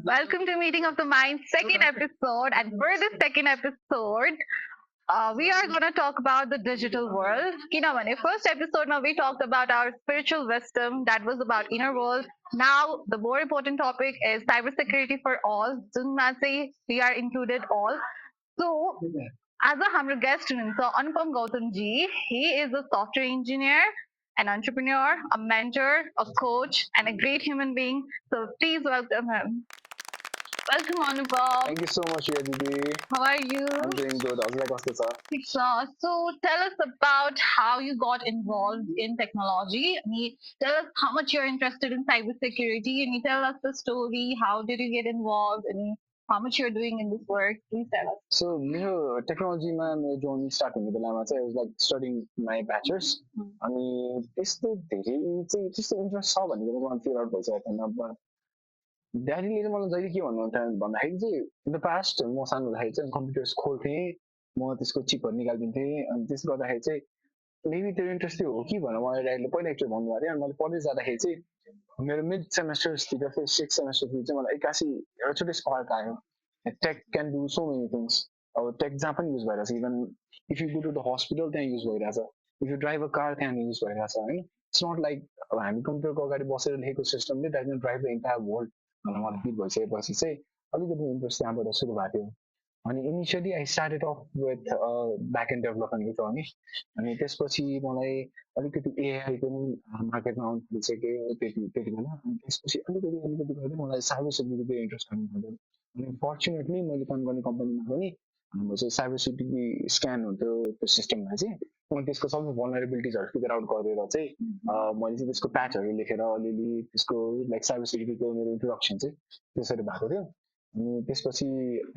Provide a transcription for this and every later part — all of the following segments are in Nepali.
Welcome to Meeting of the Mind, second episode. And for this second episode, we are going to talk about the digital world. Kinamane, first episode now we talked about our spiritual wisdom that was about inner world. Now the more important topic is cybersecurity for all. Junmase, we are included all. So as a hammer guest, so Anupam Gautam ji, he is a software engineer, an entrepreneur, a mentor, a coach, and a great human being. So please welcome him. Welcome, Anupam. Thank you so much, Yadidi. How are you? I'm doing good. How's it going? So tell us about how you got involved in technology. Tell us how much you're interested in cybersecurity, and you tell us the story. How did you get involved, and how much you're doing in this work? Please tell us. So, technology man, journey starting with the I was like studying my bachelor's. अनि त्यस्तो धेरै चाहिँ त्यस्तो इन्ट्रेस्ट छ भनेको मलाई फिल आउट भइसकेको थिएन बट ड्याडीले चाहिँ मलाई जहिले के भन्नुहुन्थ्यो भन्दाखेरि चाहिँ इन द पास्ट म सानो हुँदाखेरि चाहिँ कम्प्युटर्स खोल्थेँ म त्यसको चिपहरू निकालिदिन्थेँ अनि त्यसले गर्दाखेरि चाहिँ मेबी त्यो इन्ट्रेस्ट हो कि भनेर मलाई ड्याडीले पहिला एकचोटि भन्नुभएको थियो अनि मैले पढ्दै जाँदाखेरि चाहिँ मेरो मिड सेमेस्टर्सतिर फेरि सिक्स सेमेस्टरतिर चाहिँ मलाई एक्कासी एउटाचोटि स्पार्क आयो tech can do so many things अब टेक जहाँ पनि युज भइरहेछ even if you go to the hospital त्यहाँ युज भइरहेछ if you drive a car त्यहाँ युज भइरहेछ होइन इट्स नट लाइक अब हामी कम्प्युटरको अगाडि बसेर लेखेको सिस्टमले that can drive the entire world भनेर मलाई फिल भइसकेपछि चाहिँ अलिकति इन्ट्रेस्ट त्यहाँबाट सुरु भएको थियो अनि initially I started of with back and development हो नि अनि त्यसपछि मलाई अलिकति एआईको पनि मार्केटमा आउनु थालिसक्यो त्यति बेला अनि त्यसपछि अलिकति गर्दै मलाई साइबर सेक्युरिटीको इन्ट्रेस्ट आउनु थाल्यो अनि फर्चुनेटली मैले काम गर्ने कम्पनीमा पनि हाम्रो चाहिँ साइबर सेक्युरिटी स्क्यान हुन्थ्यो त्यो सिस्टममा चाहिँ अनि त्यसको सबै भलनरेबिलिटिजहरू फिगर आउट गरेर चाहिँ मैले चाहिँ त्यसको प्याचहरू लेखेर अलिअलि त्यसको लाइक साइबर सेक्युरिटीको मेरो इन्ट्रोडक्सन चाहिँ त्यसरी भएको थियो अनि त्यसपछि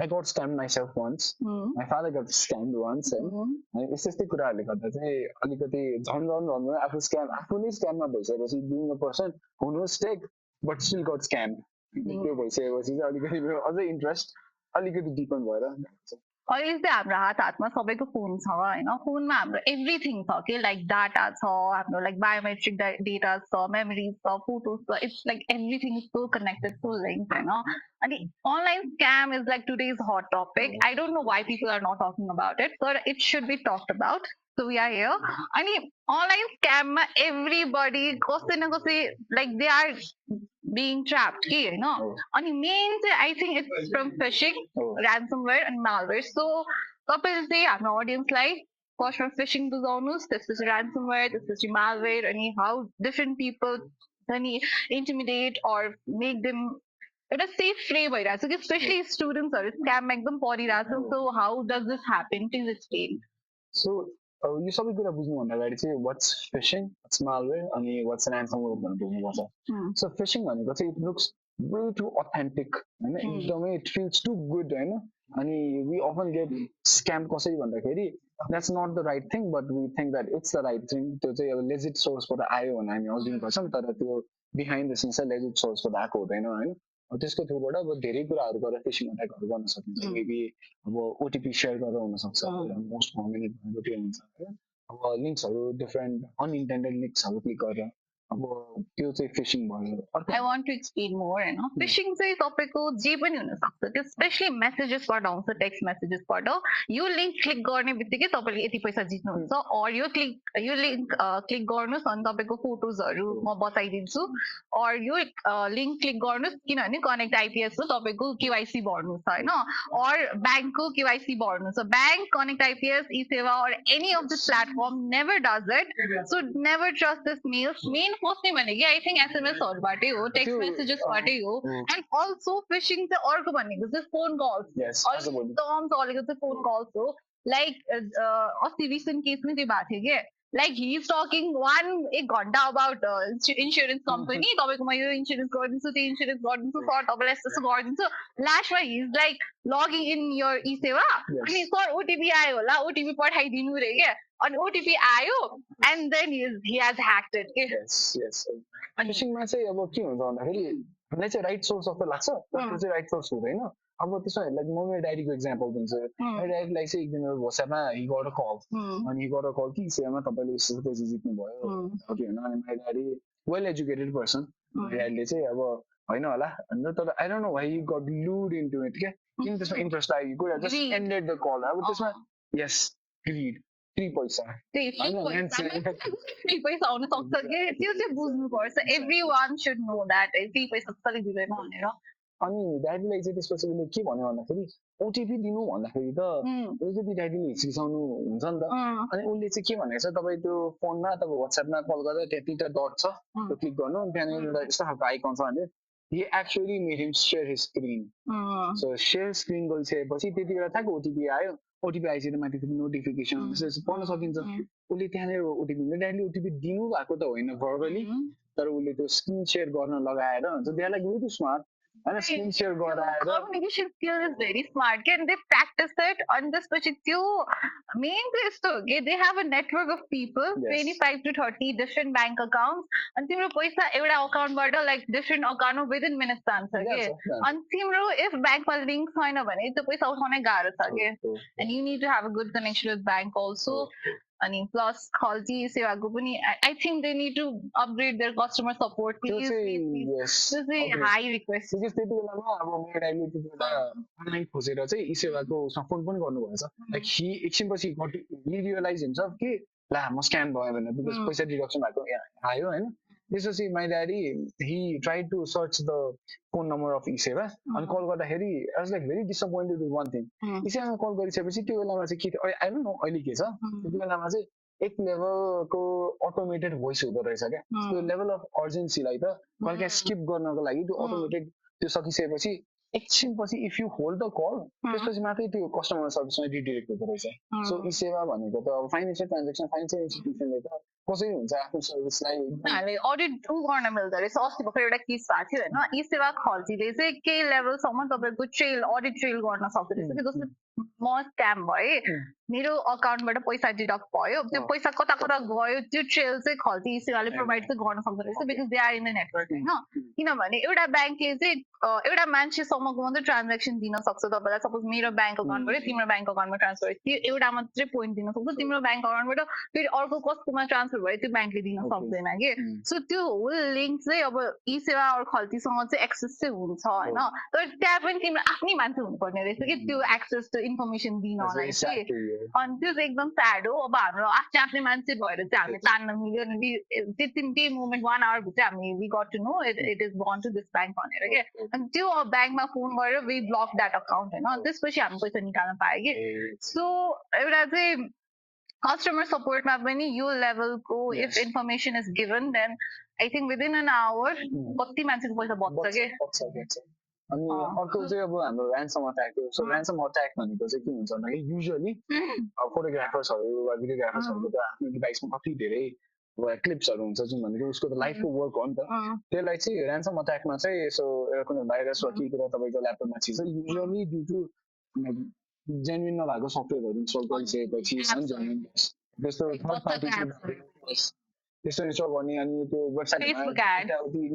I got scam myself once my father got scam once होइन अनि यस्तै कुराहरूले गर्दा चाहिँ अलिकति झन् आफू नै स्क्याममा भइसकेपछि being a person who knows tech but still got scam त्यो भइसकेपछि चाहिँ अलिकति मेरो अझै इन्ट्रेस्ट अलिकति डिपन भएर अहिले चाहिँ हाम्रो हातमा सबैको फोन छ होइन फोनमा हाम्रो एभ्रिथिङ छ कि लाइक डाटा छ हाम्रो लाइक बायोमेट्रिक डेटा छ मेमोरिज छ फोटोज छ it's like everything is so connected so link होइन अनि online scam is like today's hot topic I don't know why people are not talking about it तर it should be talked about so we are here अनि अनलाइन स्क्याममा एभ्रीबडी कसै न कसै like they are being trapped here, no? And main I think it's from phishing, ransomware and malware. So couple say I'm audience like first from phishing to zonus, this is ransomware, this is malware, and how different people intimidate or make them एउटा safe frame भइरहेको छ especially students are scam एकदम परिरहेको छ. So how does this happen? Please explain. So यो सबै कुरा बुझ्नुभन्दा अगाडि चाहिँ वाट्स फिसिङ वाट्स मालवेयर अनि वाट्स ऱ्यान्समवेयर भनेर बुझ्नुपर्छ सो फिसिङ भनेको चाहिँ it looks way too authentic होइन एकदमै इट फिल्स टु गुड होइन अनि वी अफन गेट स्क्याम कसरी भन्दाखेरि that's not the right thing but we think that it's the right thing त्यो चाहिँ अब लेजिट सोर्सबाट आयो भने हामी अझ दिनुपर्छ तर त्यो बिहाइन्ड द सिन्स चाहिँ लेजिट सोर्सबाट आएको हुँदैन होइन त्यसको थ्रुबाट अब धेरै कुराहरू गरेर फिसिङ अट्याकहरू गर्न सकिन्छ मेबी अब ओटिपी सेयर गरेर हुनसक्छ मोस्ट कमन त्यो हुन्छ अब लिङ्क्सहरू डिफरेन्ट अनइन्टेन्डेड लिङ्क्सहरू क्लिक गरेर अब त्यो चाहिँ फिसिङ भयो I want to explain more होइन फिसिङ चाहिँ तपाईँको जे पनि हुनसक्छ त्यो स्पेसली मेसेजेसबाट आउँछ टेक्स्ट मेसेजेसबाट यो लिङ्क क्लिक गर्ने बित्तिकै तपाईँले यति पैसा जित्नुहुन्छ अर यो लिङ्क क्लिक गर्नुहोस् अनि तपाईँको फोटोजहरू म बताइदिन्छु अर यो लिङ्क क्लिक गर्नुहोस् किनभने कनेक्ट आइपिएसको तपाईँको केवाइसी भर्नु छ होइन अर ब्याङ्कको केवाइसी भर्नु छ bank connect IPS eSewa or any of this platform never does it so never trust this mails main फर्स्टै भनेको आई थिङ्क एसएमएसहरूबाटै हो टेक्स्ट मेसेजेसबाटै हो एन्ड अल्सो फिसिङ चाहिँ अर्को भनेको चाहिँ फोन कल्स एकदम चलेको चाहिँ फोन कल्स हो लाइक अस्ति रिसेन्ट केस पनि त्यो भएको थियो कि लाइक हि इज टकिङ एक घन्टा अबाउट इन्सुरेन्स कम्पनी तपाईँको म यो इन्सुरेन्स गरिदिन्छु त्यो इन्सुरेन्स गरिदिन्छु सर तपाईँलाई यस्तो यस्तो गरिदिन्छु लास्टमा he is like logging in your eSewa अनि सर ओटिपी आयो होला ओटिपी पठाइदिनु रे क्या अनि ओटिपी आयो and then he has hacked it फिसिङमा चाहिँ अब के हुन्छ भन्दाखेरि हामीलाई चाहिँ राइट सोर्स जस्तो लाग्छ त्यो चाहिँ राइट सोर्स हुँदैन अब त्यसमा लाइक म मेरो डायरीको इक्जाम्पल दिन्छु मेरो डायरीलाई चाहिँ एकदिन भोसामा हिबाट कल अनि हिबाट कल कि सेवामा तपाईँले यस्तो पैसा जित्नु भयो होइन अनि मेरो डायरी वेल एजुकेटेड पर्सन मेरो डायरीले चाहिँ अब होइन होला अन्त तर I don't know why you got lured into it के किन त्यसमा इन्ट्रेस्ट लाग्यो कुरा just Greed. Ended the call अब त्यसमा यस ग्रिड 3 पैसा त्यही free होइन पैसामा मान्छे free पैसा आउन सक्छ कि त्यो चाहिँ बुझ्नुपर्छ everyone should know that free पैसा कसैले दिँदैन भनेर अनि ड्याडीलाई चाहिँ त्यसपछि उसले के भन्यो भन्दाखेरि ओटिपी दिनु भन्दाखेरि त अलिकति ड्याडीले हिचकिचाउनु हुन्छ नि त अनि उसले चाहिँ के भनेको छ तपाईँ त्यो फोनमा तपाईँ वाट्सएपमा कल गर्दा त्यहाँ तिनवटा डट छ त्यो क्लिक गर्नु अनि त्यहाँनिर एउटा यस्तो खालको आइकन छ भने he actually made him share his screen. So share screen गरिसकेपछि त्यति बेला ठ्याक्क ओटिपी आयो ओटिपी आइसकेर माथि फेरि नोटिफिकेसन पढ्न सकिन्छ उसले त्यहाँनिर ओटिपी ड्याडीले ओटिपी दिनु भएको त होइन भर्बली तर उसले त्यो स्क्रिन सेयर गर्न लगाएर हुन्छ they are like very smart होइन स्क्रिन सेयर गराएर communication skill is very smart can they practice it on this पछि त्यो main चाहिँ यस्तो हो कि they have a network of people 25 to 30 different bank accounts अनि तिम्रो पैसा एउटा अकाउन्टबाट लाइक डिफरेन्ट अकाउन्टमा विदिन मिनट्स जान्छ कि अनि तिम्रो इफ ब्याङ्कमा लिङ्क छैन भने त्यो पैसा उठाउनै गाह्रो छ कि and you need to have a good connection with bank also अनि प्लस खल्ती सेवाको पनि I think they need to upgrade their customer support please त्यो चाहिँ हाई रिक्वेस्ट त्यति बेलामा अब मेरो ड्याडीले त्यति बेला अनलाइन खोजेर चाहिँ ई सेवाको उसमा फोन पनि गर्नुभएछ लाइक हि एकछिनपछि रियलाइज हुन्छ कि ला म स्क्याम भयो भनेर बिकज पैसा डिडक्सन भएको आयो होइन त्यसपछि my daddy he try to search the phone number of eSewa अनि कल गर्दाखेरि I was like very disappointed with one thing ई सेवामा कल गरिसकेपछि त्यो बेलामा चाहिँ के थियो आई डोन्ट नो अहिले के छ त्यति बेलामा चाहिँ एक लेभलको अटोमेटेड भोइस हुँदो रहेछ क्या त्यो लेभल अफ अर्जेन्सीलाई त कहिले स्किप गर्नको लागि त्यो अटोमेटेड त्यो सकिसकेपछि एकछिनपछि if you hold the call त्यसपछि मात्रै त्यो कस्टमर सर्भिसमा रिडिरेक्ट हुँदो रहेछ सो ई सेवा भनेको त अब फाइनेन्सियल ट्रान्जेक्सन फाइनेन्सियल इन्स्टिट्युसनले त कसरी हुन्छ आफ्नो सर्भिसलाई अडिट थ्रु गर्न मिल्दो रहेछ अस्ति भर्खर एउटा केस भएको थियो होइन ई सेवा खल्तीले चाहिँ केही लेभलसम्म तपाईँको ट्रेल अडिट ट्रेल गर्न सक्दो रहेछ कि जस्तो म स्क्याम भए मेरो अकाउन्टबाट पैसा डिडक्ट भयो त्यो पैसा कता कता गयो त्यो ट्रेल चाहिँ खल्ती ई सेवाले प्रोभाइड चाहिँ गर्न सक्दो रहेछ because they are in the network होइन किनभने एउटा ब्याङ्कले चाहिँ एउटा मान्छेसम्मको मात्रै ट्रान्जेक्सन दिन सक्छ तपाईँलाई सपोज मेरो ब्याङ्क अकाउन्टबाट तिम्रो ब्याङ्क अकाउन्टमा ट्रान्सफर त्यो एउटा मात्रै पोइन्ट दिन सक्छ तिम्रो ब्याङ्क अकाउन्टबाट फेरि अर्को कसकोमा ट्रान्सफर भयो त्यो ब्याङ्कले दिन सक्दैन कि सो त्यो होल लिङ्क चाहिँ अब ई सेवा अरू खल्तीसँग चाहिँ एक्सेस चाहिँ हुन्छ होइन तर त्यहाँ पनि तिम्रो आफ्नै मान्छे हुनुपर्ने रहेछ कि त्यो एक्सेस त्यो इन्फर्मेसन दिनलाई चाहिँ अनि त्यो चाहिँ एकदम स्याड हो अब हाम्रो आफ्नै आफ्नै मान्छे भएर चाहिँ हामीले तान्न मिल्यो अनि त्यही मोमेन्ट 1 आवर भित्र हामी we got to know it is gone to this bank भनेर के अनि त्यो ब्याङ्कमा फोन गरेर वी ब्लक द्याट अकाउन्ट होइन त्यसपछि हामी पैसा निकाल्न पायो कि सो एउटा चाहिँ कस्टमर सपोर्टमा पनि यो लेभलको if information is given then I think within an hour कति मान्छेको पैसा बच्छ कि अनि अर्को चाहिँ अब हाम्रो ऱ्यान्सम अट्याक हो सो ऱ्यान्सम अट्याक भनेको चाहिँ के हुन्छ भन्दाखेरि युजुअली फोटोग्राफर्सहरू वा भिडियोग्राफर्सहरूको त आफ्नो डिभाइसमा कति धेरै क्लिप्सहरू हुन्छ जुन भनेको उसको त लाइफको वर्क हो नि त त्यसलाई चाहिँ ऱ्यान्सम अट्याकमा चाहिँ यसो एउटा कुनै भाइरस वा के कुरा तपाईँको ल्यापटपमा छिर्छ युजुअली ड्यु टु जेन्युन नभएको सफ्टवेयरहरू इन्स्टल गरिसकेपछि त्यस्तो थर्ड पार्टी त्यस्तो इन्स्टल गर्ने अनि त्यो वेबसाइटमा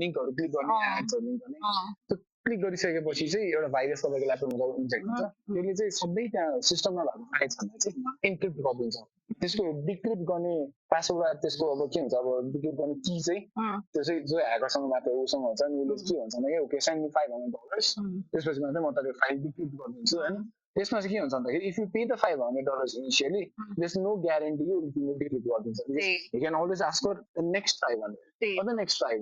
लिङ्कहरू क्लिक गर्ने एड्सहरू लिङ्क गर्ने क्लिक गरिसकेपछि चाहिँ एउटा भाइरस तपाईँको ल्यापटपमा जब इन्जेक्ट हुन्छ त्यसले चाहिँ सबै त्यहाँ सिस्टममा भएको फाइल्सहरूलाई चाहिँ इन्क्रिप्ट गरिदिन्छ त्यसको डिक्रिप्ट गर्ने पासवर्ड त्यसको अब के हुन्छ अब डिक्रिप्ट गर्ने की चाहिँ त्यो चाहिँ जो ह्याकरसँग मात्र उसँग हुन्छ नि उसले के भन्छ भने ओके सेन्ड मी $500 त्यसपछि मात्रै म तपाईँको फाइल डिक्रिप्ट गरिदिन्छु होइन त्यसमा चाहिँ के हुन्छ भन्दाखेरि if you pay the $500 initially there no guarantee you decrypt गरिदिन्छ you can always ask for the next 500 or the next 500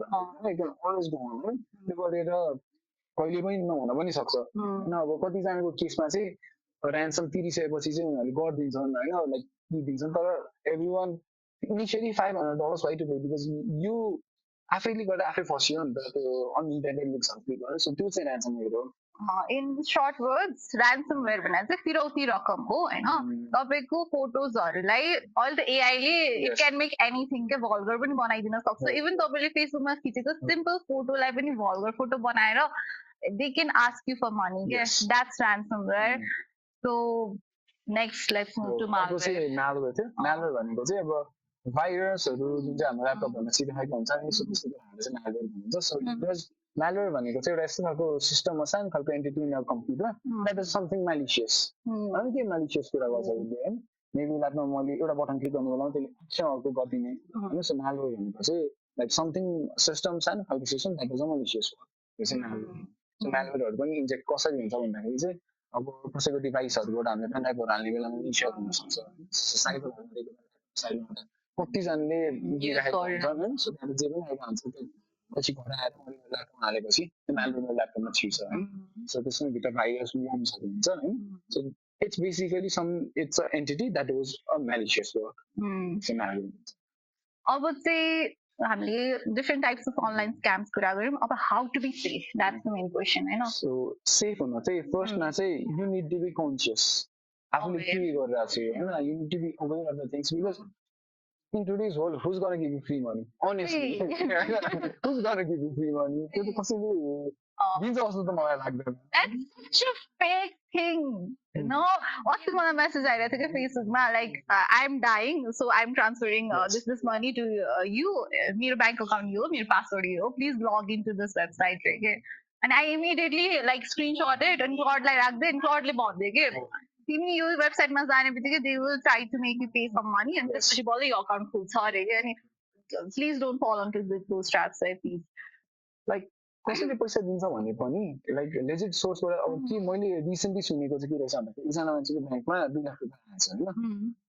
you can always go on त्यो गरेर कहिले पनि नहुन पनि सक्छ होइन अब कतिजनाको केसमा चाहिँ ऱ्यान्सम तिरिसकेपछि चाहिँ उनीहरूले गरिदिन्छन् होइन लाइक दिन्छन् तर every one initially $500 why to pay because you आफैले गर्दा आफै फसियो नि त त्यो अनइन्टेन्डेड लिङ्क्सहरू क्लिक गरेर सो त्यो चाहिँ ऱ्यान्समवेयर हो इन सर्ट वर्ड्स ऱ्यान्समवेयर भनेर चाहिँ फिरौती रकम हो होइन तपाईँको फोटोजहरूलाई अहिले त एआईले इट क्यान मेक एनिथिङ के भल्गर पनि बनाइदिन सक्छ इभन तपाईँले फेसबुकमा खिचेको सिम्पल फोटोलाई पनि भल्गर फोटो बनाएर they can ask you for money के that's ransomware so next let's move to malware malware भनेको चाहिँ अब भाइरसहरू जुन चाहिँ हाम्रो ल्यापटपहरूमा छिरिरहेको हुन्छ नि सो त्यस्तो कुराहरू चाहिँ मालवेयर भनिन्छ सो malware भनेको चाहिँ एउटा यस्तो खालको सिस्टममा सानो खालको entity in computer that is something malicious अनि के म्यालिसियस कुरा गर्छ उसले होइन मेबी ल्यापटपमा मैले एउटा बटन क्लिक गर्नु बेला त्यसले एक्सन अर्को गरिदिने होइन सो malware भनेको चाहिँ लाइक समथिङ सिस्टम सानो खालको system that is a malicious त्यो चाहिँ म्यालवेयर सो म्यालवेयरहरू पनि इन्जेक्ट कसरी हुन्छ भन्दाखेरि चाहिँ अब कसैको डिभाइसहरूबाट हामीले पेनड्राइभहरू हाल्ने बेलामा इस्यु हुनसक्छ साइडमा कतिजनाले दिइराखेको हुन्छन् होइन सो त्यहाँबाट जे पनि आइरहेको हुन्छ त्यो पछि घर आएर मैले ल्यापटपमा हालेपछि त्यो म्यालवेयर ल्यापटपमा छिर्छ होइन सो त्यसमा भित्र भाइरस वर्म्सहरू हुन्छ होइन so it's basically it's an entity that does a malicious work. It's a malware. अब चाहिँ हामीले different types of online scams कुरा गऱ्यौँ अब how to be safe that's the main question हैन So safe हुन चाहिँ फर्स्टमा चाहिँ you need to be conscious आफूले के गरिरहेको छु हैन you need to be aware of the things because in today's world who's gonna give you free money honestly who's gonna give you free money त्यो त कसैले दिन्छ जस्तो त मलाई लाग्दैन that's such a fake thing no अस्ति मलाई मेसेज आइरहेको थियो कि फेसबुकमा like I'm dying so I'm transferring this money to you मेरो बैंक अकाउन्ट यो मेरो पासवर्ड यो please log in to this website के and I immediately like screenshotted and क्लाउडलाई राख्दै अनि क्लाउडले भन्दै के तिमी यो वेबसाइटमा जाने बित्तिकै they will try to make you pay some money and त्यसपछि बल्ल यो अकाउन्ट खुल्छ अरे के अनि please don't fall onto those traps please like कसैले पैसा दिन्छ भने पनि लाइक लेजिट सोर्सबाट अब के मैले रिसेन्टली सुनेको चाहिँ के रहेछ भन्दाखेरि एकजना मान्छेको ब्याङ्कमा 2 लाख रुपियाँ आएछ होइन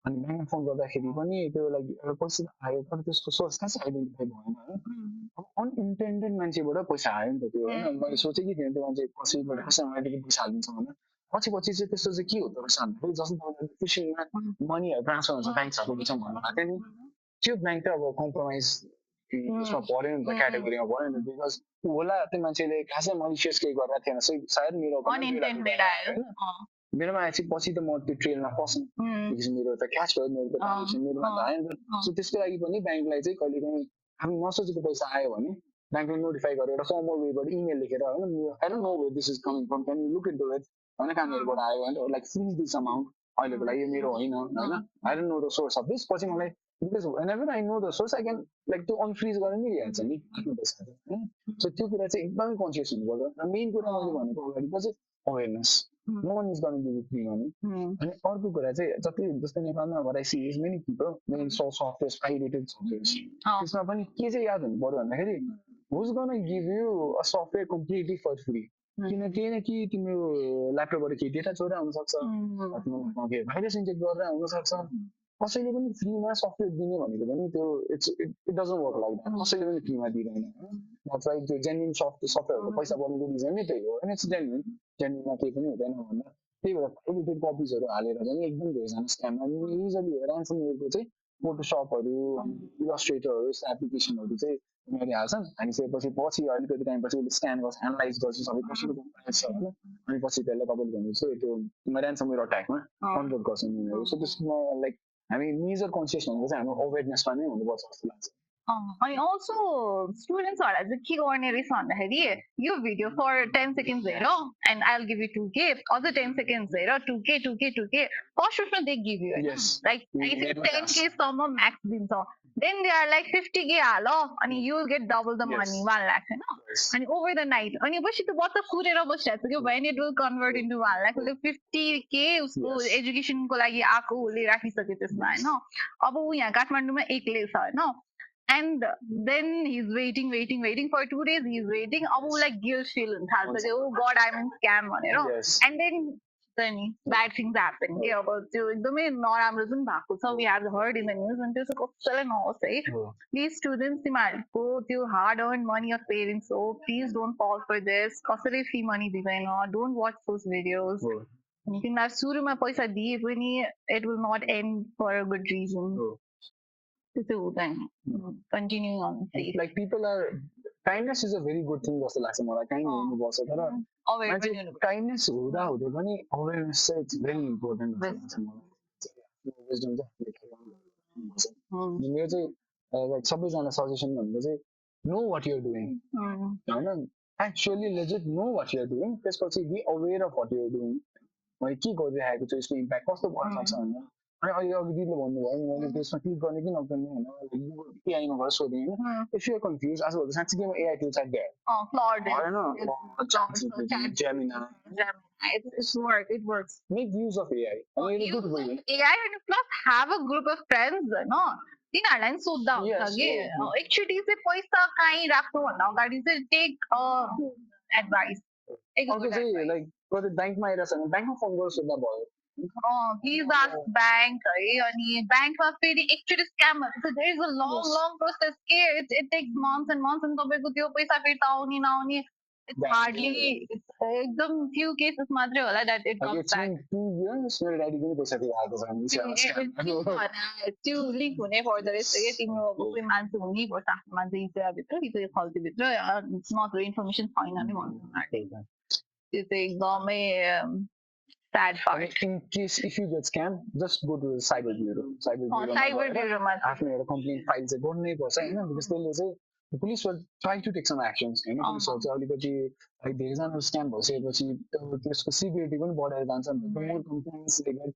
अनि ब्याङ्कमा फोन गर्दाखेरि पनि त्यो लाइक एउटा पैसा आयो तर त्यसको सोर्स कहाँ चाहिँ आइडेन्टिफाई भएन होइन अब अनइन्टेन्डेड मान्छेबाट पैसा आयो नि त त्यो होइन मैले सोचेँ कि त्यो मान्छे कसैबाट कसैमा पैसा हालिदिन्छ भने पछि चाहिँ त्यस्तो चाहिँ के हुँदो रहेछ भन्दाखेरि जस्तो तपाईँले फिसिङमा मनीहरू ट्रान्सफर हुन्छ ब्याङ्कहरूको बिचमा भन्नुभएको थियो नि त्यो ब्याङ्क त अब कम्प्रोमाइज त्यसमा पऱ्यो नि त क्याटेगोरीमा पऱ्यो नि त बिकज होला त्यो मान्छेले खासै मलिसियस केही गरेर थिएन सायद मेरोमा आएपछि पछि त म त्यो ट्रेलमा फस्नु मेरो त क्यास भयो मेरो त ट्रान्जेक्सन मेरोमा त आयो नि त सो त्यसको लागि पनि ब्याङ्कलाई चाहिँ कहिले काहीँ हामी नसोचेको पैसा आयो भने ब्याङ्कले नोटिफाई गरेर एउटा फर्मल वेबाट इमेल लेखेर होइन I don't know where this is coming from can you look into it होइन कहाँ मेरोबाट आयो भने लाइक फ्रिज दिस अमाउन्ट अहिलेको लागि यो मेरो होइन होइन I don't know the source of this पछि मलाई because whenever I know the source, I can like to unfreeze गर्न मिलिहाल्छ नि आफ्नो पैसा होइन सो त्यो कुरा चाहिँ एकदमै कन्सियस हुनुपर्छ र मेन कुरा मैले भनेको अगाडिको चाहिँ अवेरनेस नो वान इज गर्न गिभ यु फ्री मनी अनि अर्को कुरा चाहिँ जति जस्तै नेपालमा what I see is many people main softwares pirated softwares त्यसमा पनि के चाहिँ याद हुनु पर्यो भन्दाखेरि who's gonna give you a software completely for free किनकि तिम्रो ल्यापटपबाट केही डेटा चोरा हुनसक्छ भाइरस इन्जेक्ट गरेर हुनसक्छ कसैले पनि फ्रीमा सफ्टवेयर दिने भनेको पनि त्यो it doesn't work like that कसैले पनि फ्रीमा दिँदैन नत्र त्यो जेन्युन सफ्टवेयरको पैसा पर्नुको रिजन नै त्यही हो होइन इट्स जेन्युनमा केही पनि हुँदैन भनेर त्यही भएर एडिटेड कपिजहरू हालेर पनि एकदम धेरैजना स्क्याम युजली ऱ्यान्समवेयरको चाहिँ फोटोसपहरू इलस्ट्रेटरहरू यस्तो एप्लिकेसनहरू चाहिँ उनीहरूले हाल्छन् हालिसकेपछि पछि अलिकति टाइमपछि उसले स्क्यान गर्छ एनालाइज गर्छ सबै कसैको प्राइस छ होइन अनि पछि त्यसलाई तपाईँले भनेपछि त्यो ऱ्यान्समवेयर अट्याकमा कन्भर्ट गर्छन् उनीहरू सो त्यसमा लाइक हामी मेजर कन्सियस भनेको चाहिँ हाम्रो अवेरनेसमा नै हुनुपर्छ जस्तो लाग्छ अनि अल्सो स्टुडेन्ट्सहरूलाई चाहिँ के गर्ने रहेछ भन्दाखेरि यो भिडियो फर 10 सेकेन्ड्स हेर and I will give you 2K अझ 10 सेकेन्ड्स हेर 2K फर्स्ट फर्स्टमा they give you like 10K सम्म म्याक्स दिन्छ then they are like 50K हाल अनि you will get double the money 1 lakh होइन अनि ओभर द नाइट अनि पछि त्यो बच्चा कुरेर बसिरहेको छ कि when it will convert into 1 lakh उसले 50K उसको एजुकेसनको लागि आएको उसले राखिसक्यो त्यसमा होइन अब ऊ यहाँ काठमाडौँमा एक्लै छ होइन and then he's waiting for 2 days he's waiting अब उसलाई गिल्ट फिल हुन थाल्छ कि oh god I'm in scam भनेर and then bad things happen के अब त्यो एकदमै नराम्रो जुन भएको छ we have heard in the news and त्यो चाहिँ कसैलाई नहोस् है प्लिज स्टुडेन्ट्स तिमीहरूको त्यो hard earn money of parents हो प्लिज डोन्ट फल फर दिस कसैले फ्री मनी दिँदैन डोन्ट वाच दोज भिडियोज तिमीलाई सुरुमा पैसा दिए पनि it will not end for a good reason continuing on like people are kindness is a very good thing जस्तो लाग्छ मलाई काइन्ड हुनुपर्छ तर काइन्डनेस हुँदा हुँदै पनि अवेरनेस चाहिँ इट्स भेरी इम्पोर्टेन्ट जस्तो लाग्छ मलाई मेरो चाहिँ लाइक सबैजना सजेसन भनेको चाहिँ नो वाट युआर डुइङ होइन actually legit know what you're doing त्यसपछि be aware of what you're doing मैले के गरिरहेको छु यसको इम्प्याक्ट कस्तो पर्न सक्छ भनेर अनि अहिले अघि दिदीले भन्नुभयो मैले त्यसमा क्लिक गर्ने कि नगर्ने होइन एआईमा गएर सोधेँ होइन इफ युआर कन्फ्युज आजभोलि साँच्चै AI tools are there it works make use of AI and good way AI and plus have a group of friends no तिनीहरूलाई पनि सोध्दा हुन्छ कि एकचोटि चाहिँ पैसा कहीँ राख्नु भन्दा अगाडि चाहिँ टेक advice. अर्को चाहिँ लाइक कतै ब्याङ्कमा आइरहेछ भने ब्याङ्कमा फोन गरेर सोध्दा भयो Please ask bank है अनि ब्याङ्कमा फेरि एक्चुअली स्क्यामहरू चाहिँ there is a long process के it takes months and months and तपाईँको त्यो पैसा फिर्ता आउने नआउने it's hardly एकदम few cases मात्रै होला that it comes it's back. been 2 years मेरो ड्याडी पनि पैसा दिइरहेको छ त्यो लिक हुने पर्दो रहेछ कि तिम्रो अब कोही मान्छे हुनैपर्छ आफ्नो मान्छे इन्स्टाभित्र कि त्यो खल्तीभित्र इट्स नट इन्फर्मेसन छैन नै भन्नु उनीहरूले त्यो चाहिँ एकदमै sad part. In case if you get scammed, just go to the cyber bureau. Cyber bureau मा आफ्नो एउटा complaint file चाहिँ गर्नै पर्छ हैन because त्यसले चाहिँ the police will try to take some actions हैन पुलिसहरु चाहिँ अलिकति है धेरैजना स्क्याम भइसकेपछि त्यसको सिभियरिटी पनि बढेर जान्छ नि त more complaints they get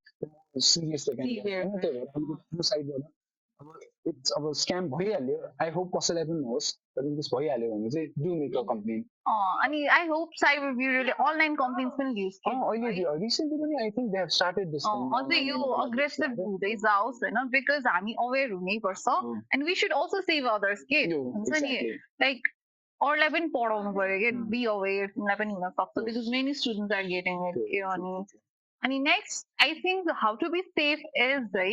serious they can get हैन त्यही भएर अलिकति साइडबाट अब इट्स अब स्क्याम भइहाल्यो आई होप कसैलाई पनि नहोस् तर इन्केस भइहाल्यो भने चाहिँ डु मेक अ कम्प्लेन अनि आई होप साइबर ब्युरोले अनलाइन कम्प्लेन्ट्स पनि लियोस् अहिले रिसेन्टली पनि I think they have started this अझै यो अग्रेसिभ हुँदै जाओस् हैन बिकज हामी अवेर हुनै पर्छ and we should also save others के हुन्छ नि लाइक अरूलाई पनि पढाउनु पर्यो के बी अवेर तिमीलाई पनि हुन सक्छ because many students are getting it के अनि next I think how to be safe is है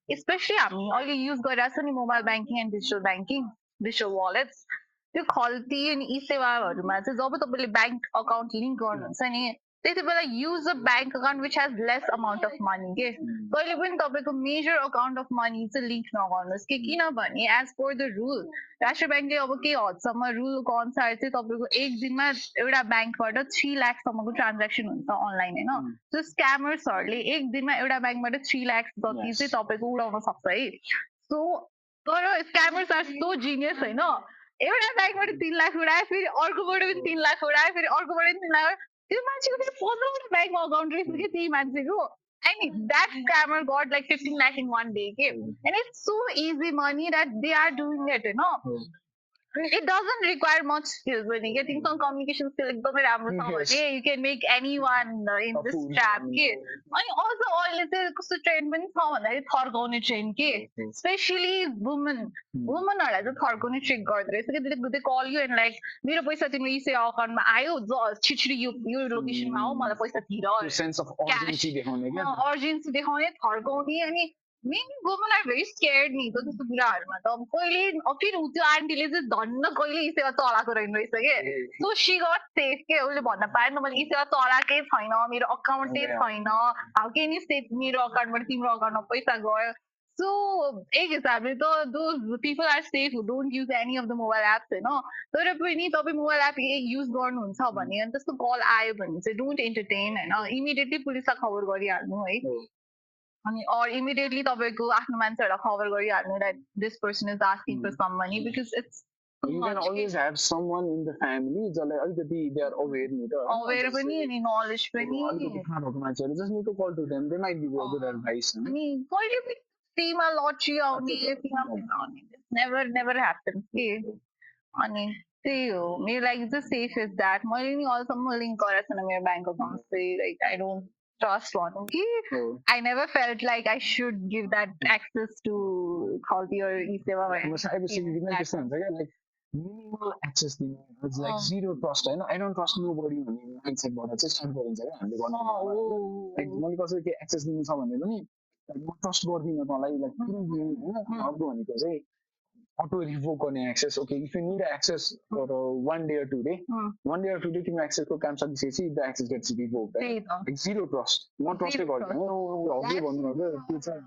स्पेसली हामी अहिले युज गरिरहेको छ नि mobile banking and digital wallets त्यो खल्ती अनि ई सेवाहरूमा चाहिँ जब तपाईँले ब्याङ्क अकाउन्ट लिङ्क गर्नुहुन्छ नि त्यति बेला use a bank account which has lace amount of money के कहिले पनि तपाईँको मेजर अकाउन्ट अफ मनी चाहिँ लिङ्क नगर्नुहोस् कि किनभने एज पर द रुल राष्ट्र ब्याङ्कले अब केही हदसम्म रुलको अनुसार चाहिँ तपाईँको एक दिनमा एउटा ब्याङ्कबाट 3 लाखसम्मको ट्रान्ज्याक्सन हुन्छ अनलाइन होइन त्यो स्क्यामर्सहरूले एक दिनमा एउटा ब्याङ्कबाट 3 लाख जति चाहिँ तपाईँको उडाउन सक्छ है सो तर स्क्यामर्स आर सो जिनियस होइन एउटा ब्याङ्कबाट 3 लाख उडायो फेरि अर्कोबाट पनि 3 लाख उडायो फेरि अर्कोबाट पनि 3 लाख त्यो मान्छेको फेरि 15वटा ब्याङ्कमा अकाउन्ट रहेछ कि त्यही मान्छेको and that scammer got like 15 lakh in one day okay? And it's so easy money that they are doing it you know it doesn't require much skills when you getting some communication skill एकदमै राम्रो छ भने you can make anyone in this trap के अनि also अहिले चाहिँ कस्तो ट्रेन्ड पनि छ भन्दाखेरि थर्काउने ट्रेन्ड के स्पेशली वुमनहरूलाई चाहिँ थर्काउने ट्रिक गर्दो रहेछ कि they call you and like मेरो पैसा तिम्रो ई सेवा अकाउन्टमा आयो छिटछिटो यो लोकेसनमा आऊ मलाई पैसा तिर सेन्स अफ अर्जेन्सी देखाउने के अर्जेन्सी देखाउने थर्काउने अनि many women are very scared नि त त्यस्तो कुराहरूमा त अब कहिले फेरि त्यो आन्टीले चाहिँ धन्न कहिले ई सेवा चलाएको रहेन रहेछ के सो सी गट सेफ के उसले भन्न पाएन मैले ई सेवा चलाएकै छैन मेरो अकाउन्टै छैन हाउ केन यु सेफ मेरो अकाउन्टबाट तिम्रो अकाउन्टमा पैसा गयो सो एक हिसाबले त those people are safe who don't use any of the mobile apps होइन तर पनि तपाईँ मोबाइल एप युज गर्नुहुन्छ भने अनि त्यस्तो कल आयो भने चाहिँ डोन्ट एन्टरटेन होइन इमिडिएटली पुलिसलाई खबर गरिहाल्नु है अनि or immediately तपाईँको आफ्नो मान्छेहरूलाई खबर गरिहाल्नु that this person is asking for some money because it's you can always have someone in the family जसलाई अलिकति they are aware नि त aware पनि अनि knowledge पनि अलिकति थाहा भएको मान्छेहरू just need to call to them they might give you a good advice अनि कहिले पनि फ्रीमा लटरी आउने फ्रीमा never happens के अनि त्यही हो मेरो लागि चाहिँ सेफ इज द्याट मैले नि अहिलेसम्म लिङ्क गरेको छैन मेरो ब्याङ्क अकाउन्ट चाहिँ like I don't trust one okay I never felt like I should give that access to Khalti or e-seva cybersecurity like minimal access दिने it's like zero trust हैन I don't trust nobody भन्ने माइन्डसेट बाट चाहिँ स्टार्ट गरिन्छ के हामीले गर्नु मैले कसैले के एक्सेस दिनु छ भने पनि म ट्रस्ट गर्दिन तँलाई लाइक पुरै हैन अर्को भनेको चाहिँ auto revoke गर्ने access okay if you need access for 1 day or 2 day 1 day or 2 day तिम्रो access को काम सकिसकेपछि the access gets revoked like zero trust म ट्रस्ट गर्दैन हजुर भन्नु त्यो चाहिँ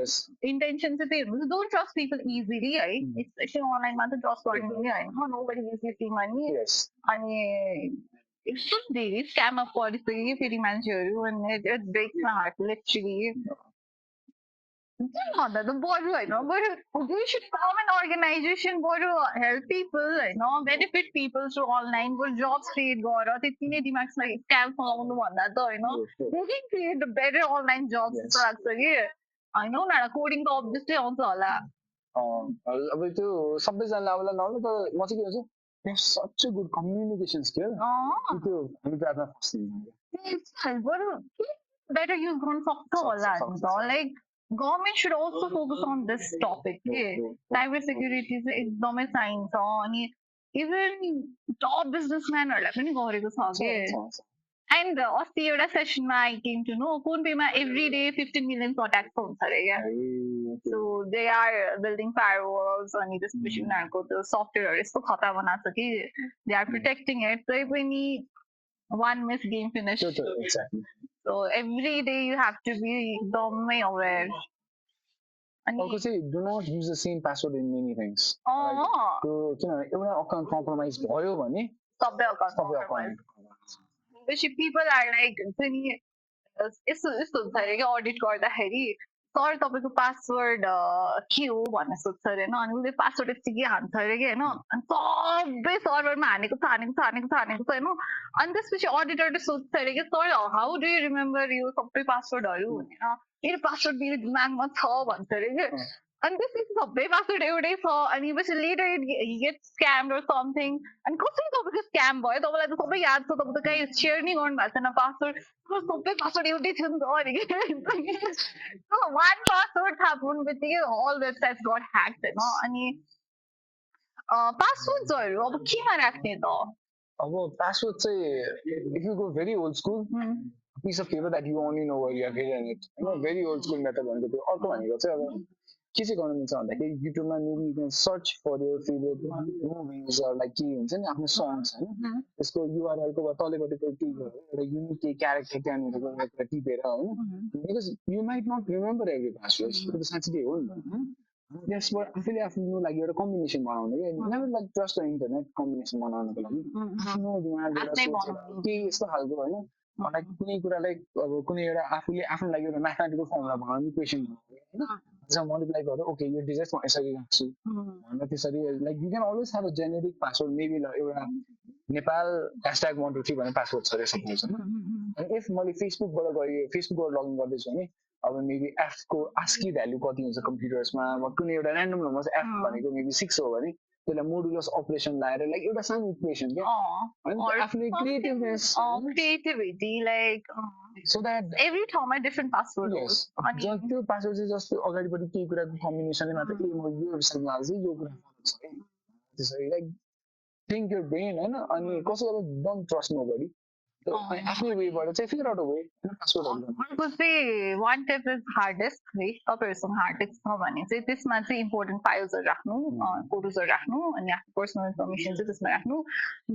yes intention चाहिँ त्यही हुन्छ don't trust people easily है especially online मा त trust गर्नु नि हैन nobody gives you free money yes अनि यस्तो धेरै स्क्याम अफ परिसक्यो कि फेरि मान्छेहरू अनि it breaks my heart literally भन्दा त बरु होइन बरु we should form an organization बरु help people होइन benefit people through online बरु jobs create गरेर त्यति नै दिमागमा स्क्याम फलाउनु भन्दा त होइन we can create a better online jobs जस्तो लाग्छ कि होइन उनीहरूलाई कोडिङ त अब्भियसली आउँछ होला अब त्यो सबैजनाले आउला नआउला तर म चाहिँ के भन्छु they have such a good communication skill त्यो हामी ट्र्यापमा फस्दिन्छ बरु better use गर्न सक्छ होला like government should also focus on this topic cyber security चाहिँ एकदमै चाहिन्छ अनि इभन टप बिजनेसम्यानहरूलाई पनि गरेको छ के एन्ड अस्ति एउटा सेसनमा आई केम टु नो फोन पेमा एभ्री डे 15 मिलियन अट्याक हुन्छ अरे क्या so they are building firewalls अनि त्यसपछि उनीहरूको त्यो सफ्टवेयरहरू यस्तो खतरा बनाएको छ कि दे आर प्रोटेक्टिङ इट तै पनि one miss game finish. Exactly. So every day you have to be एकदमै aware. Also say do not use the same password in many things. So किनभने एउटा अकाउन्ट कम्प्रोमाइज भयो भने सबै अकाउन्ट बेसी people are like यस्तो हुन्छ अरे कि अडिट गर्दाखेरि सर तपाईँको पासवर्ड के हो भन्ने सोध्छ अरे होइन अनि उसले पासवर्ड यतिकै हान्छ अरे कि होइन अनि सबै सर्भरमा हानेको छ होइन अनि त्यसपछि अडिटरले सोध्छ अरे कि sir how do you remember यो सबै पासवर्डहरू भनेर मेरो पासवर्ड मेरो दिमागमा छ भन्छ अरे कि अनि त्यसपछि सबै पासवर्ड एउटै छ अनि पछि लेटर गेट स्क्याम र समथिङ अनि कसरी तपाईँको स्क्याम भयो तपाईँलाई त सबै याद छ तपाईँ त कहीँ सेयर नै गर्नु भएको छैन पासवर्ड सबै पासवर्ड एउटै थियो नि त अरे वान पासवर्ड थाहा पाउनु बित्तिकै अल वेबसाइट गट ह्याक होइन अनि पासवर्डहरू अब केमा राख्ने त अब पासवर्ड चाहिँ if you go very old school piece of paper that you only know where you are hidden it होइन भेरी ओल्ड स्कुल मेथड भनेको त्यो अर्को भनेको चाहिँ अब के चाहिँ गर्नु मिल्छ भन्दाखेरि युट्युबमा maybe you can search for your favourite movies like के हुन्छ नि आफ्नो सङ्ग्स होइन त्यसको युआरएलको तलपट्टिको केही एउटा युनिक केही क्यारेक्टर त्यहाँनिर टिपेर होइन because you might not remember every password त्यो त साँच्चै हो नि त त्यसबाट आफूले आफ्नो लागि एउटा कम्बिनेसन बनाउने कि never like trust internet combination बनाउनको लागि आफ्नो दिमागबाट सोचेर केही यस्तो खालको होइन मलाई कुनै कुरालाई अब कुनै एउटा आफूले आफ्नो लागि एउटा म्याथमेटिकल फर्मुला बनाउने इक्वेसन बनाउने होइन मल्टिप्लाई गरेर ओके यो डिजिट म यसरी राख्छु भनेर त्यसरी like you can always have a generic password maybe एउटा नेपाल ह्यासट्याग 123 भन्ने पासवर्ड छ अरे सपोज होइन अनि इफ मैले फेसबुकबाट लगइन गर्दैछु भने अब मेबी एफको आस्की भ्याल्यु कति हुन्छ कम्प्युटर्समा कुनै एउटा ऱ्यान्डम नम्बर एफ भनेको मेबी 6 हो भने त्यसलाई मोडुलस अपरेसन लगाएर लाइक एउटा सानो इक्वेसन क्या आफ्नो creativity like so that every ठाउँमा डिफ्रेन्ट पासवर्ड त्यो पासवर्ड चाहिँ जस्तो अगाडिपट्टि केही कुराको कम्बिनेसनले मात्र ए म यो वेबसाइटमा हाल्छु यो कुरा फरक छ त्यसरी लाइक थिङ्क your brain होइन अनि कसैलाई डोन्ट ट्रस्ट नोबडी आफ्नै वेबाट चाहिँ फिगर आउट वे अर्को चाहिँ one type is hard disk है तपाईँहरूसँग हार्ड डिस्क छ भने चाहिँ त्यसमा चाहिँ इम्पोर्टेन्ट फाइल्सहरू राख्नु फोटोजहरू राख्नु अनि आफ्नो पर्सनल इन्फर्मेसन चाहिँ त्यसमा राख्नु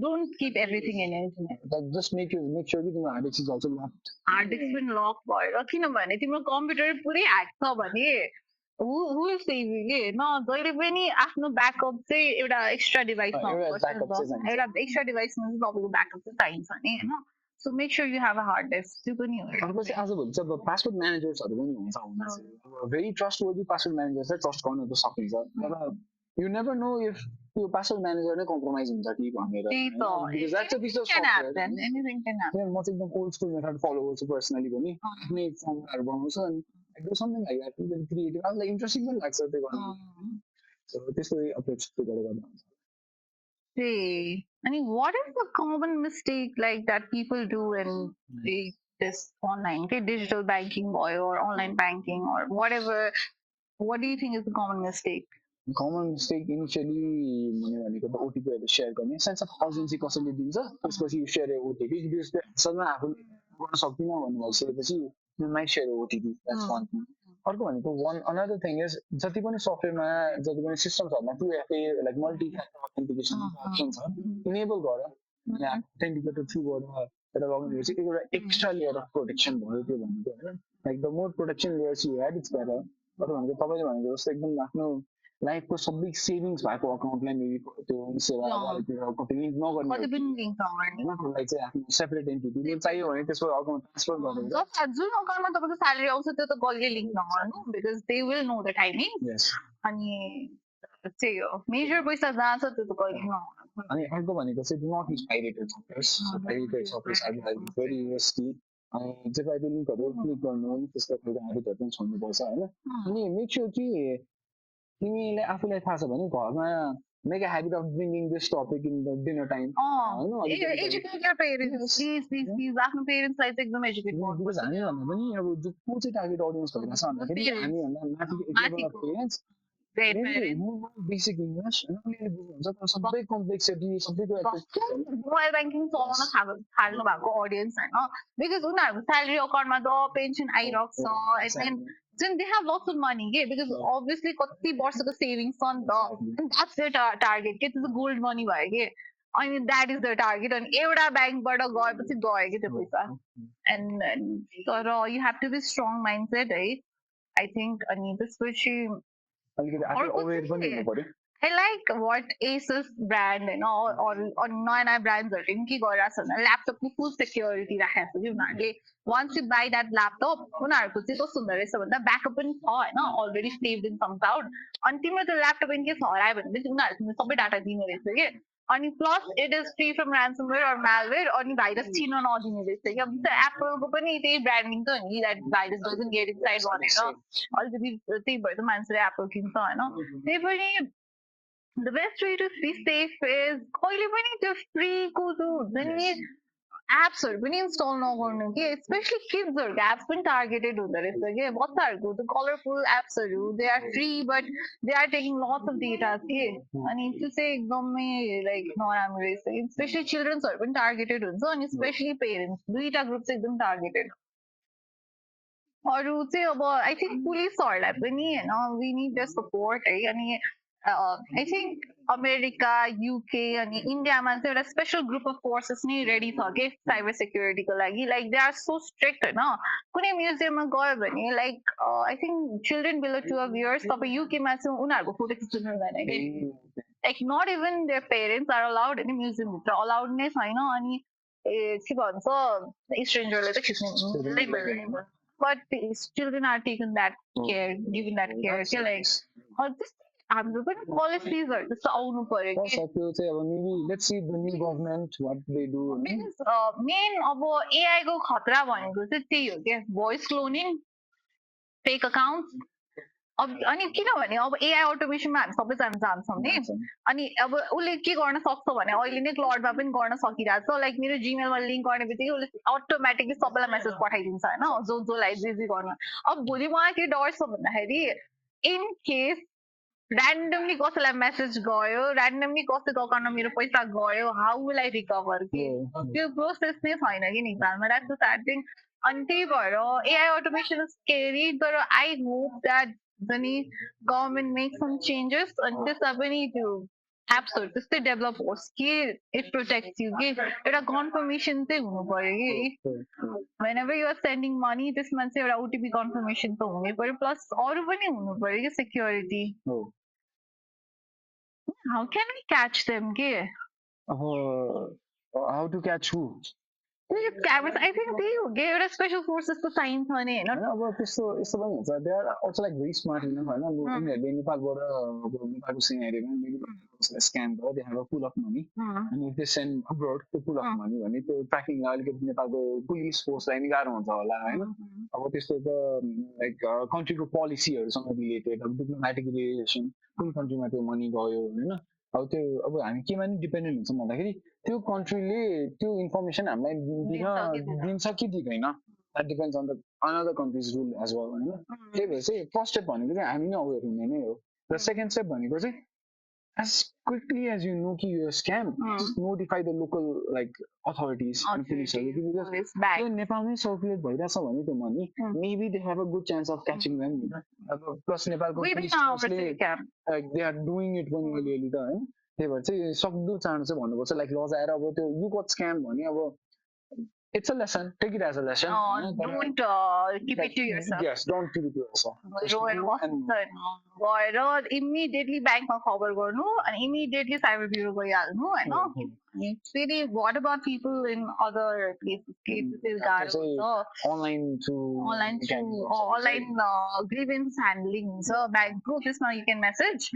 don't keep everything in internet just make sure कि तिम्रो hard disk is also locked hard disk पनि लक भएर किनभने तिम्रो कम्प्युटर पुरै ह्याक छ भने will save you होइन जहिले पनि आफ्नो ब्याकअप चाहिँ एउटा एक्स्ट्रा डिभाइसमा एउटा एक्स्ट्रा डिभाइसमा चाहिँ तपाईँको ब्याकअप चाहिँ चाहिन्छ नि होइन so make sure you have a hard disk त्यो पनि हो आजभोलि चाहिँ पासवर्ड म्यानेजर्सहरू पनि हुन्छ very trustworthy password manager चाहिँ ट्रस्ट गर्नु त सकिन्छ तर यु नेभर नो इफ त्यो पासवर्ड म्यानेजर नै कम्प्रोमाइज हुन्छ कि भनेर म चाहिँ एकदम ओल्ड स्कुल मेथड फलो गर्छु पर्सनली पनि आफ्नै फर्मुलाहरू बनाउँछु अनि I do something like that, even creative. I was like interesting one like something. So this way approach to get it. See, I mean, what is the common mistake like that people do in this online, digital banking or online banking or whatever? What do you think is the common mistake? Common mistake initially भनेको त OTP share गर्ने sense of urgency कसैले दिन्छ त्यसपछि you share OTP because सधैँ आफूले गर्न सक्दिनँ भन्नुभएपछि you might share OTP. That's one thing. अर्को भनेको another thing is जति पनि सफ्टवेयरमा जति पनि सिस्टम्सहरुमा 2FA like multi factor authentication option छ इनेबल गर अनि authenticator थ्रुबाट एउटा लगइन भएपछि एउटा एक्स्ट्रा लेयर अफ प्रोटेक्सन भयो त्यो भनेको हैन like the more protection layers you had it's better अरु भनेको तपाईले भनेको जस्तो एकदम आफ्नो लाइफको सबै सेभिङ्स भएको अकाउन्टलाई मेबी त्यो सेवा वालेटतिर कतै लिंक नगर्ने कतै पनि लिंक नगर्ने त्यसलाई चाहिँ आफ्नो सेपरेट एन्टिटी चाहियो भने त्यसको अकाउन्ट ट्रान्सफर गर्नु जुन अकाउन्टमा तपाईको स्यालेरी आउँछ त्यो त कहिले लिंक नगर्नु because they will know the timing अनि त्यही हो मेजर पैसा जान्छ त्यो त कहिले नगर्नु अनि अर्को भनेको चाहिँ do not use pirated softwares pirated softwares are very risky अनि जे पाइले लिंकहरु क्लिक गर्नु त्यसको खालको ह्याबिटहरु पनि छोड्नुपर्छ हैन अनि मेक श्योर कि तिमीले आफूलाई थाहा छ भने घरमा make a habit of bringing this topic in the dinner time हैन एजुकेट योर पेरेन्ट्स प्लिज आफ्नो पेरेन्ट्सलाई चाहिँ एकदम एजुकेट गर्नु बिकज हामी भन्दा पनि अब जो को चाहिँ टार्गेट ऑडियन्स भइरहेछ भन्दाखेरि हामी भन्दा माथिको parents great Maybe parents. basic English and अलिअलि बुझ्नुहुन्छ तर सबै कम्प्लेक्सिटी सबैको मोबाइल ब्याङ्किङ चलाउन थाल्नु भएको अडियन्स होइन बिकज उनीहरूको स्यालेरी अकाउन्टमा त पेन्सन आइरहेको छ and then then they have lots of money के because obviously कति वर्षको सेभिङ्स छ नि त द्याट्स देयर टार्गेट के त्यो गोल्ड मनी भयो के अनि द्याट इज द टार्गेट अनि एउटा ब्याङ्कबाट गएपछि गयो कि त्यो पैसा एन्ड तर you have to be strong mind set है आई थिङ्क अनि त्यसपछि अलिकति आफै अवेर पनि हुनु पर्यो I like what Asus brand or नयाँ ब्रान्ड्सहरूले पनि के गरिरहेको छ भने ल्यापटपको फुल सेक्युरिटी राखेको छ कि उनीहरूले once you buy that laptop उनीहरूको चाहिँ कस्तो हुँदो रहेछ भन्दा ब्याकअप पनि छ होइन already saved in some cloud अनि तिम्रो त्यो ल्यापटप इन केस हरायो भने चाहिँ उनीहरूले सबै डाटा दिने रहेछ कि अनि plus it is free from ransomware or malware अनि भाइरस छिर्न नदिने रहेछ कि अब एप्पलको पनि त्यही ब्रान्डिङ त हो नि that virus doesn't get inside भनेर अलिकति त्यही भएर त मान्छेले एप्पल किन्छ होइन त्यही पनि the best way to be safe is कहिले पनि त्यो फ्रीको जो हुन्छ नि एप्सहरू पनि इन्स्टल नगर्नु कि स्पेसली किड्सहरूको एप्स पनि टार्गेटेड हुँदो रहेछ कि बच्चाहरूको त्यो कलरफुल एप्सहरू they are free but they are taking lots of data कि अनि त्यो चाहिँ एकदमै लाइक नराम्रो रहेछ स्पेसली चिल्ड्रेन्सहरू पनि टार्गेटेड हुन्छ अनि स्पेसली पेरेन्ट्स दुईटा ग्रुप चाहिँ एकदम टार्गेटेड अरू चाहिँ अब आई थिङ्क पुलिसहरूलाई पनि होइन वी निड द सपोर्ट है अनि आई थिङ्क अमेरिका युके अनि इन्डियामा चाहिँ एउटा स्पेसल ग्रुप अफ फोर्सेस नै रेडी छ कि साइबर सेक्युरिटीको लागि like they are so strict होइन कुनै म्युजियममा गयो भने like I think children below 12 years तपाईँ युकेमा चाहिँ उनीहरूको फोटो खिच्नु हुँदैन कि like not even their parents are allowed होइन म्युजियमभित्र अलाउड नै छैन अनि के भन्छ स्ट्रेन्जरले चाहिँ खिच्नु but children are taken that care given that care के like हाम्रो पनि पोलिसिजहरू त्यस्तो आउनु पर्यो कि त्यो चाहिँ अब maybe let's see the new government what they do main अब एआई को खतरा भनेको चाहिँ त्यही हो के भोइस क्लोनिङ फेक अकाउन्ट अब अनि किनभने अब एआई अटोमेसनमा हामी सबैजना जान्छौँ नि अनि अब उसले के गर्न सक्छ भने अहिले नै क्लाउडमा पनि गर्न सकिरहेको छ लाइक मेरो जिमेलमा लिङ्क गर्ने बित्तिकै उसले अटोमेटिकली सबैलाई मेसेज पठाइदिन्छ होइन जसलाई जे गर्न अब भोलि मलाई के डर छ भन्दाखेरि इन केस ऱ्यान्डमली कसैलाई मेसेज गयो ऱ्यान्डमली कसैको अकाउन्टमा मेरो पैसा गयो हाउ विल आई रिकभर कि त्यो प्रोसेस नै छैन कि नेपालमा द्याट्स द स्याड थिङ अनि त्यही भएर एआई अटोमेसन इज स्केरी तर आई होप द्याट नि गभर्मेन्ट मेक सम चेन्जेस अनि त्यसमा पनि त्यो एप्सहरू त्यस्तै डेभलप होस् कि इट प्रोटेक्ट्स यु कि एउटा कन्फर्मेसन चाहिँ हुनु पर्यो कि when ever you're sending money त्यसमा चाहिँ एउटा ओटिपी कन्फर्मेसन त हुनै पर्यो प्लस अरू पनि हुनु पर्यो कि security how can we catch them के how to catch who camera I think त्यही हो कि एउटा स्पेसल फोर्सेसको चाहिन्छ नि होइन अब त्यस्तो यस्तो पनि हुन्छ they are also like very smart होइन होइन अब उनीहरूले नेपालबाट नेपालको सिनेरीमा स्क्याम भयो they have a pool of money अनि दे सेन्ड अब्रोड त्यो पुल अफ मनी भने त्यो ट्र्याकिङलाई अलिकति नेपालको पुलिस फोर्सलाई नि गाह्रो हुन्छ होला होइन अब त्यस्तो त लाइक कन्ट्रीको पोलिसीहरूसँग रिलेटेड अब डिप्लोमेटिक रिलेसन कुन कन्ट्रीमा त्यो मनी गयो होइन अब त्यो अब हामी केमा नि डिपेन्डेन्ट हुन्छौँ भन्दाखेरि त्यो कन्ट्रीले त्यो इन्फर्मेसन हामीलाई दिन्छ कि दिँदैन that depends on the another countries rule as well होइन त्यही भएर चाहिँ फर्स्ट स्टेप भनेको चाहिँ हामी नै अवेर हुने नै हो र सेकेन्ड स्टेप भनेको चाहिँ as quickly as you know कि यो scam just notify the local like authorities and police because त्यो नेपालमै सर्कुलेट भइरहेछ भने त्यो money maybe they have a good chance of catching them plus नेपालको police forceले like they are doing it पनि अलिअलि त हैन त्यही भएर चाहिँ सक्दो चाँडो चाहिँ भन्नुपर्छ लाइक लजाएर अब त्यो you got scam भने अब it's a lesson. Take it as a lesson. Don't keep it to yourself. Yes, don't keep it to yourself. गएर इमिडिएटली ब्याङ्कमा खबर गर्नु अनि इमिडिएटली साइबर ब्युरो गइहाल्नु होइन अनि फेरि what about people in other places गाह्रो हुन्छ अनलाइन ग्रिभेन्स ह्यान्डलिङ हुन्छ ब्याङ्कको त्यसमा यु क्यान मेसेज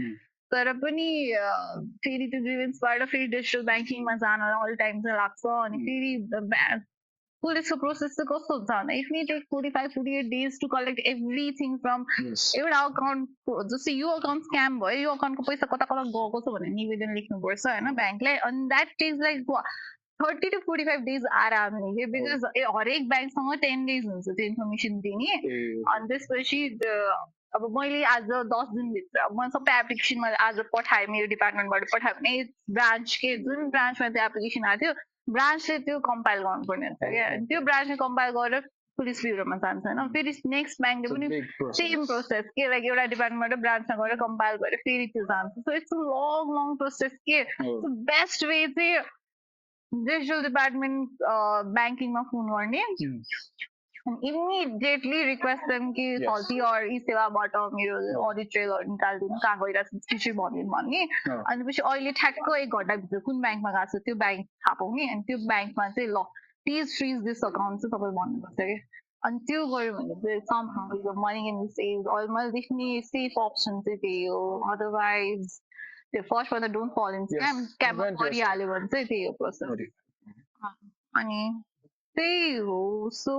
तर पनि फेरि त्यो ग्रिभेन्सबाट फेरि डिजिटल ब्याङ्किङमा जान अल टाइम चाहिँ लाग्छ अनि फेरि पुलिसको प्रोसेस चाहिँ कस्तो हुन्छ भन्दा इफ नी take 45-48 days to collect everything from एउटा अकाउन्टको जस्तै यो अकाउन्ट स्क्याम भयो यो अकाउन्टको पैसा कता कता गएको छ भनेर निवेदन लेख्नुपर्छ होइन ब्याङ्कलाई अनि that takes like 30 to 45 days आरामले के बिकज हरेक ब्याङ्कसँग 10 days हुन्छ त्यो इन्फर्मेसन दिने अनि त्यसपछि अब मैले आज 10 दिनभित्र म सबै एप्लिकेसन मैले आज पठाएँ मेरो डिपार्टमेन्टबाट पठाएँ भने ब्रान्च के जुन ब्रान्चमा त्यो एप्लिकेसन आएको थियो ब्रान्चले त्यो कम्पाइल गर्नुपर्ने हुन्छ क्या अनि त्यो ब्रान्चले कम्पाइल गरेर पुलिस ब्युरोमा जान्छ होइन फेरि नेक्स्ट ब्याङ्कले It's a पनि big process. सेम प्रोसेस के लाइक एउटा डिपार्टमेन्टबाट ब्रान्चमा गएर कम्पाइल गरेर फेरि त्यो जान्छ सो इट्स लङ प्रोसेस के Oh, बेस्ट वे चाहिँ डिजिटल डिपार्टमेन्ट ब्याङ्किङमा फोन गर्ने immediately request them कि Yes. faulty or ई सेवाबाट मेरो अडिट ट्रेलहरू निकालिदिनु कहाँ गइरहेको छ कृषि भनिदिनु भन्ने Oh. अनि पछि अहिले ठ्याक्क 1 घन्टाभित्र कुन ब्याङ्कमा गएको छ त्यो ब्याङ्क थाहा पाउने अनि त्यो ब्याङ्कमा चाहिँ ल प्लिज फ्रिज दिस अकाउन्ट चाहिँ तपाईँ भन्नुपर्छ कि अनि त्यो गऱ्यो भने चाहिँ somehow your money can be saved or मैले देख्ने सेफ अप्सन चाहिँ त्यही हो अदरवाइज त्यो फर्स्ट भन्दा डोन्ट फल इन स्क्याम स्क्याममा Prevent yourself. परिहाल्यो भने चाहिँ त्यही हो प्रोसेस Sorry. अनि त्यही हो so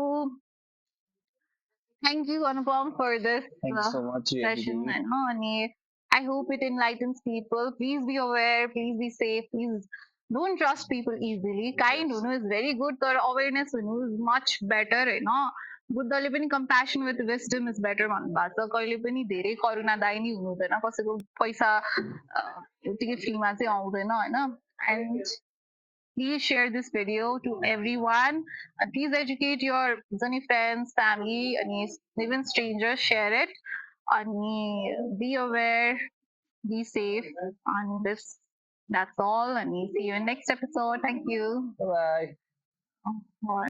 thank you, Anupam, for this Thank you so much, session. JDD. And I hope it enlightens people. Please be aware. Please be safe. Please don't trust people easily. Kind हुनु is very good, but awareness हुनु is much better. बुद्धले पनि compassion with wisdom is better भन्नुभएको छ कहिले पनि धेरै करुणादायी हुनु हुँदैन कसैको पैसा यतिकै फ्रीमा चाहिँ आउँदैन होइन and please share this video to everyone. Please educate your friends, family, and even strangers. Share it. And be aware, be safe. And this, that's all. And see you in next episode. Thank you. Bye bye. Bye.